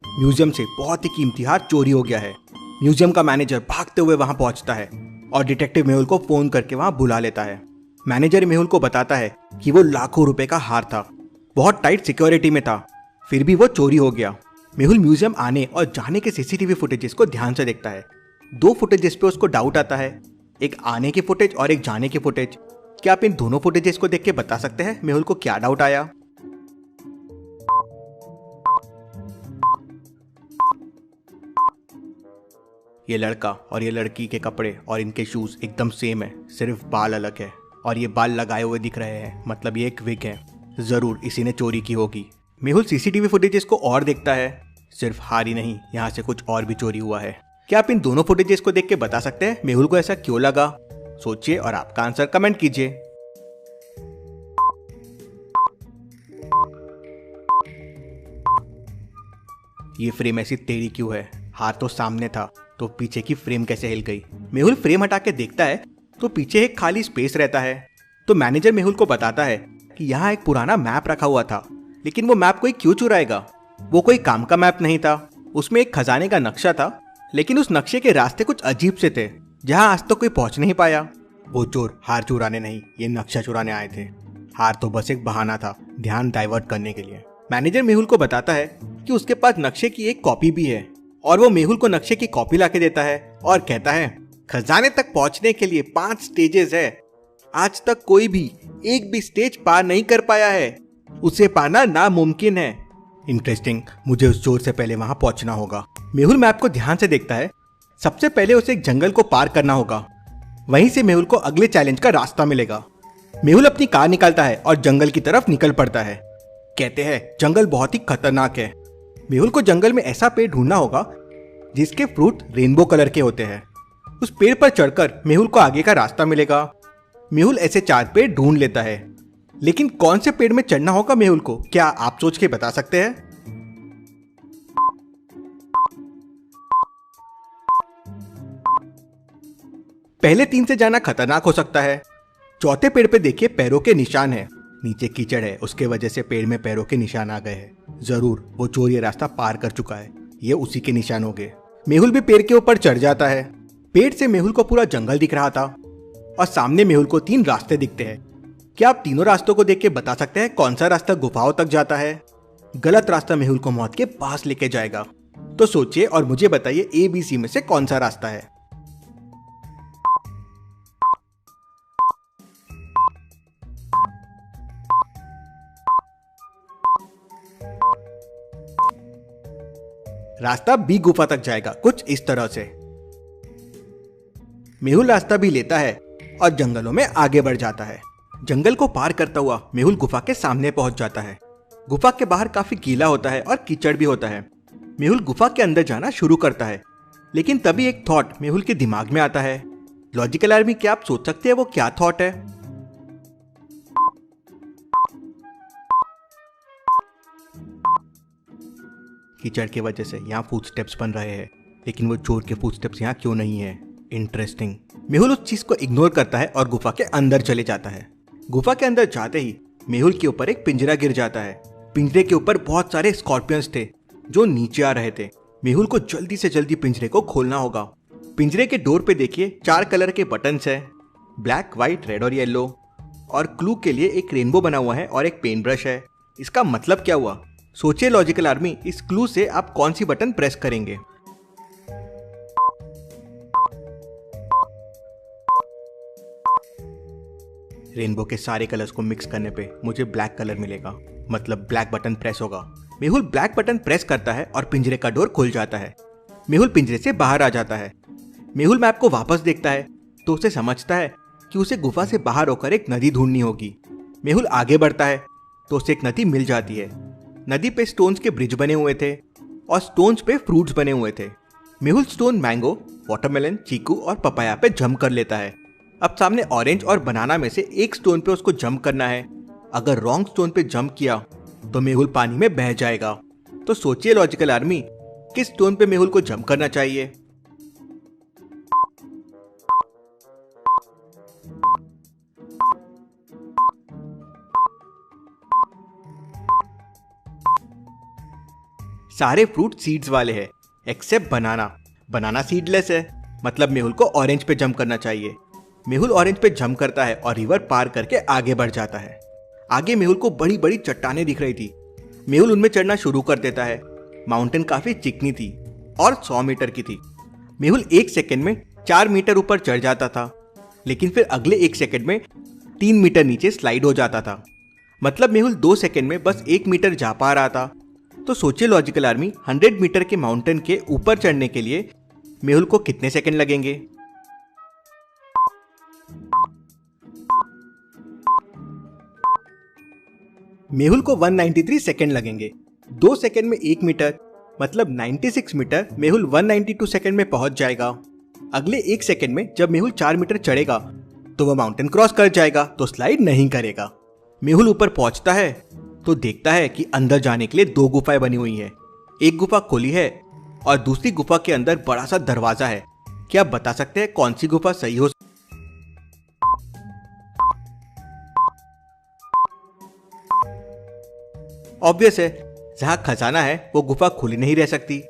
Museum से बहुत ही कीमती हार चोरी हो गया है। म्यूजियम का मैनेजर भागते हुए वहां पहुंचता है और डिटेक्टिव मेहुल को फोन करके वहां बुला लेता है। मैनेजर मेहुल को बताता है कि वो लाखों रुपए का हार था, बहुत टाइट सिक्योरिटी में था, फिर भी वो चोरी हो गया। मेहुल म्यूजियम आने और जाने के सीसीटीवी फुटेजेस को ध्यान से देखता है। दो फुटेजेस पे उसको डाउट आता है, एक आने की फुटेज और एक जाने की फुटेज। क्या आप इन दोनों फुटेजेस को देख के बता सकते हैं मेहुल को क्या डाउट आया? ये लड़का और ये लड़की के कपड़े और इनके शूज एकदम सेम है, सिर्फ बाल अलग है और ये बाल लगाए हुए दिख रहे हैं, मतलब ये एक विग है। जरूर इसी ने चोरी की होगी। मेहुल सीसीटीवी फुटेजेस को और देखता है, सिर्फ हार ही नहीं, यहाँ से कुछ और भी चोरी हुआ है। क्या आप इन दोनों फुटेजेस को देख के बता सकते हैं मेहुल को ऐसा क्यों लगा? सोचिए और आपका आंसर कमेंट कीजिए। ये फ्रेम ऐसी टेढ़ी क्यों है? हार तो सामने था, तो पीछे की फ्रेम कैसे हिल गई? मेहुल फ्रेम हटा के देखता है तो पीछे एक खाली स्पेस रहता है। तो मैनेजर मेहुल को बताता है कि यहाँ एक पुराना मैप रखा हुआ था, लेकिन वो मैप कोई क्यों चुराएगा? वो कोई काम का मैप नहीं था, उसमें एक खजाने का नक्शा था, लेकिन उस नक्शे के रास्ते कुछ अजीब से थे, जहाँ आज तक कोई पहुंच नहीं पाया। वो चोर हार चुराने नहीं, ये नक्शा चुराने आए थे। हार तो बस एक बहाना था, ध्यान डाइवर्ट करने के लिए। मैनेजर मेहुल को बताता है कि उसके पास नक्शे की एक कॉपी भी है और वो मेहुल को नक्शे की कॉपी लाके देता है और कहता है, खजाने तक पहुंचने के लिए 5 स्टेजेस है, आज तक कोई भी एक भी स्टेज पार नहीं कर पाया है, उसे पाना नामुमकिन है। इंटरेस्टिंग, मुझे उस चोर से पहले वहां पहुंचना होगा। मेहुल मैप को ध्यान से देखता है। सबसे पहले उसे एक जंगल को पार करना होगा, वहीं से मेहुल को अगले चैलेंज का रास्ता मिलेगा। मेहुल अपनी कार निकालता है और जंगल की तरफ निकल पड़ता है। कहते हैं जंगल बहुत ही खतरनाक है। मेहुल को जंगल में ऐसा पेड़ ढूंढना होगा जिसके फ्रूट रेनबो कलर के होते हैं। उस पेड़ पर चढ़कर मेहुल को आगे का रास्ता मिलेगा। मेहुल ऐसे 4 पेड़ ढूंढ लेता है, लेकिन कौन से पेड़ में चढ़ना होगा मेहुल को, क्या आप सोच के बता सकते हैं? पहले 3 से जाना खतरनाक हो सकता है। चौथे पेड़ पे देखिए पैरों के निशान है, नीचे कीचड़ है, उसके वजह से पेड़ में पैरों के निशान आ गए हैं। जरूर वो चोर ये रास्ता पार कर चुका है, ये उसी के निशान हो गए। मेहुल भी पेड़ के ऊपर चढ़ जाता है। पेड़ से मेहुल को पूरा जंगल दिख रहा था और सामने मेहुल को 3 रास्ते दिखते हैं। क्या आप तीनों रास्तों को देख के बता सकते हैं कौन सा रास्ता गुफाओं तक जाता है? गलत रास्ता मेहुल को मौत के पास लेके जाएगा। तो सोचिए और मुझे बताइए ABC में से कौन सा रास्ता है? रास्ता B गुफा तक जाएगा, कुछ इस तरह से। मेहुल रास्ता भी लेता है और जंगलों में आगे बढ़ जाता है। जंगल को पार करता हुआ मेहुल गुफा के सामने पहुंच जाता है। गुफा के बाहर काफी गीला होता है और कीचड़ भी होता है। मेहुल गुफा के अंदर जाना शुरू करता है, लेकिन तभी एक थॉट मेहुल के दिमाग में आता है। लॉजिकल आर्मी, क्या आप सोच सकते हैं वो क्या थॉट है? कीचड़ की वजह से यहाँ फुटस्टेप्स बन रहे हैं, लेकिन वो चोर के फुटस्टेप्स यहाँ क्यों नहीं है? इंटरेस्टिंग। मेहुल उस चीज को इग्नोर करता है और गुफा के अंदर चले जाता है। गुफा के अंदर जाते ही मेहुल के ऊपर एक पिंजरा गिर जाता है। पिंजरे के ऊपर बहुत सारे स्कॉर्पियंस थे जो नीचे आ रहे थे। मेहुल को जल्दी से जल्दी पिंजरे को खोलना होगा। पिंजरे के डोर पे देखिए 4 कलर के बटन्स है, ब्लैक, व्हाइट, रेड और येलो, और क्लू के लिए एक रेनबो बना हुआ है और एक पेन ब्रश है। इसका मतलब क्या हुआ? सोचिए लॉजिकल आर्मी, इस क्लू से आप कौन सी बटन प्रेस करेंगे? रेनबो के सारे कलर्स को मिक्स करने पे मुझे ब्लैक कलर मिलेगा, मतलब ब्लैक बटन प्रेस होगा। मेहुल ब्लैक बटन प्रेस करता है और पिंजरे का डोर खुल जाता है। मेहुल पिंजरे से बाहर आ जाता है। मेहुल मैप को वापस देखता है तो उसे समझता है कि उसे गुफा से बाहर होकर एक नदी ढूंढनी होगी। मेहुल आगे बढ़ता है तो उसे एक नदी मिल जाती है। नदी पे स्टोन्स के ब्रिज बने हुए थे और स्टोन्स पे फ्रूट्स बने हुए थे। मेहुल स्टोन मैंगो, वाटरमेलन, चीकू और पपाया पे जंप कर लेता है। अब सामने ऑरेंज और बनाना में से एक स्टोन पे उसको जंप करना है। अगर रॉन्ग स्टोन पे जंप किया तो मेहुल पानी में बह जाएगा। तो सोचिए लॉजिकल आर्मी, किस स्टोन पे मेहुल को जंप करना चाहिए? सारे फ्रूट सीड्स वाले हैं एक्सेप्ट बनाना। बनाना सीडलेस है, मतलब मेहुल को ऑरेंज पे जंप करना चाहिए। मेहुल ऑरेंज पे जंप करता है और रिवर पार करके आगे बढ़ जाता है। आगे मेहुल को बड़ी बड़ी चट्टानें दिख रही थी। मेहुल उनमें चढ़ना शुरू कर देता है। माउंटेन काफी चिकनी थी और 100 मीटर की थी। मेहुल 1 सेकंड में 4 मीटर ऊपर चढ़ जाता था, लेकिन फिर अगले 1 सेकंड में 3 मीटर नीचे स्लाइड हो जाता था। मतलब मेहुल 2 सेकंड में बस 1 मीटर जा पा रहा था। तो सोचिए लॉजिकल आर्मी, 100 मीटर के माउंटेन के ऊपर चढ़ने के लिए मेहुल को कितने सेकंड लगेंगे? मेहुल को 193 सेकंड लगेंगे। 2 सेकंड में 1 मीटर, मतलब 96 मीटर मेहुल 192 सेकंड में पहुंच जाएगा। अगले 1 सेकंड में जब मेहुल 4 मीटर चढ़ेगा तो वह माउंटेन क्रॉस कर जाएगा, तो स्लाइड नहीं करेगा। मेहुल ऊपर पहुंचता है तो देखता है कि अंदर जाने के लिए 2 गुफाएं बनी हुई हैं। एक गुफा खुली है और दूसरी गुफा के अंदर बड़ा सा दरवाजा है। क्या आप बता सकते हैं कौन सी गुफा सही हो? ऑब्वियस है, जहां खजाना है वो गुफा खुली नहीं रह सकती,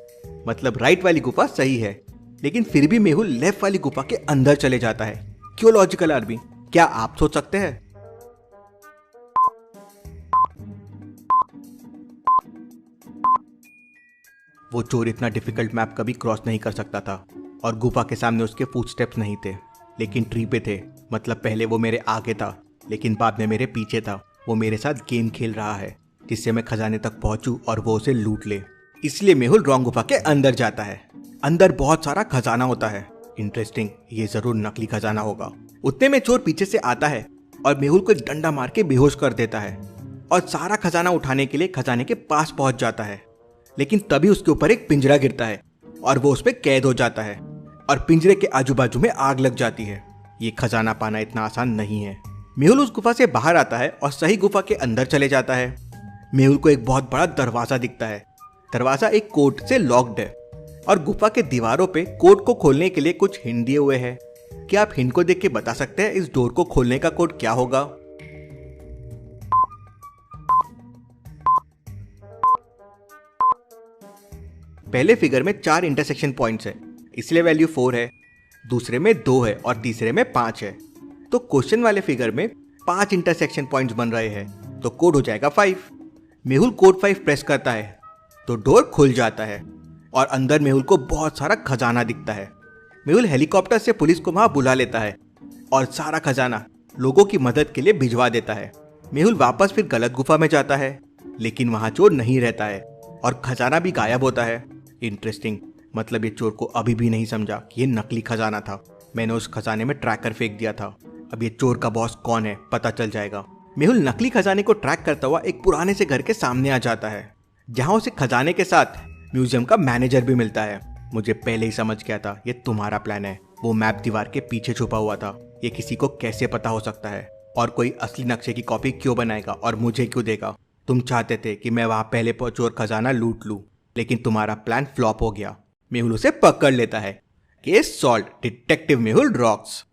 मतलब राइट वाली गुफा सही है। लेकिन फिर भी मेहुल लेफ्ट वाली गुफा के अंदर चले जाता है। क्यों लॉजिकल आर्मी? क्या आप सोच सकते हैं? वो चोर इतना डिफिकल्ट मैप कभी क्रॉस नहीं कर सकता था और गुफा के सामने उसके फुटस्टेप्स नहीं थे, लेकिन ट्री पे थे। मतलब पहले वो मेरे आगे था, लेकिन बाद में मेरे पीछे था। वो मेरे साथ गेम खेल रहा है जिससे मैं खजाने तक पहुंचूं और वो उसे लूट ले। इसलिए मेहुल रॉन्ग गुफा के अंदर जाता है। अंदर बहुत सारा खजाना होता है। इंटरेस्टिंग, ये जरूर नकली खजाना होगा। उतने में चोर पीछे से आता है और मेहुल को एक डंडा मार के बेहोश कर देता है और सारा खजाना उठाने के लिए खजाने के पास पहुंच जाता है। लेकिन तभी उसके ऊपर एक पिंजरा गिरता है और वो उस पर कैद हो जाता है और पिंजरे के आजू बाजू में आग लग जाती है। ये खजाना पाना इतना आसान नहीं है। मेहुल उस गुफा से बाहर आता है और सही गुफा के अंदर चले जाता है। मेहुल को एक बहुत बड़ा दरवाजा दिखता है। दरवाजा एक कोड से लॉक्ड है और गुफा के दीवारों पे कोड को खोलने के लिए कुछ हिंट दिए हुए हैं। क्या आप हिंट को देख के बता सकते हैं इस डोर को खोलने का कोड क्या होगा? पहले फिगर में 4 इंटरसेक्शन पॉइंट्स है, इसलिए वैल्यू 4 है। दूसरे में 2 है और तीसरे में 5 है। तो क्वेश्चन वाले फिगर में 5 इंटरसेक्शन पॉइंट्स बन रहे हैं, तो कोड हो जाएगा 5। मेहुल कोड 5 प्रेस करता है तो डोर खुल जाता है और अंदर मेहुल को बहुत सारा खजाना दिखता है। मेहुल हेलीकॉप्टर से पुलिस को वहां बुला लेता है और सारा खजाना लोगों की मदद के लिए भिजवा देता है। मेहुल वापस फिर गलत गुफा में जाता है, लेकिन वहां चोर नहीं रहता है और खजाना भी गायब होता है। इंटरेस्टिंग, मतलब ये चोर को अभी भी नहीं समझा कि ये नकली खजाना था। मैंने उस खजाने में ट्रैकर फेंक दिया था। अब ये चोर का बॉस कौन है पता चल जाएगा। मेहुल नकली खजाने को ट्रैक करता हुआ एक पुराने से घर के सामने आ जाता है, जहां उसे खजाने के साथ म्यूजियम का मैनेजर भी मिलता है। मुझे पहले ही समझ गया था ये तुम्हारा प्लान है। वो मैप दीवार के पीछे छुपा हुआ था। ये किसी को कैसे पता हो सकता है? और कोई असली नक्शे की कॉपी क्यों बनाएगा और मुझे क्यों देगा? तुम चाहते थे कि मैं वहां पहले चोर खजाना लूट लूं, लेकिन तुम्हारा प्लान फ्लॉप हो गया। मेहुल उसे पकड़ लेता है। Case solve, detective Mehul rocks.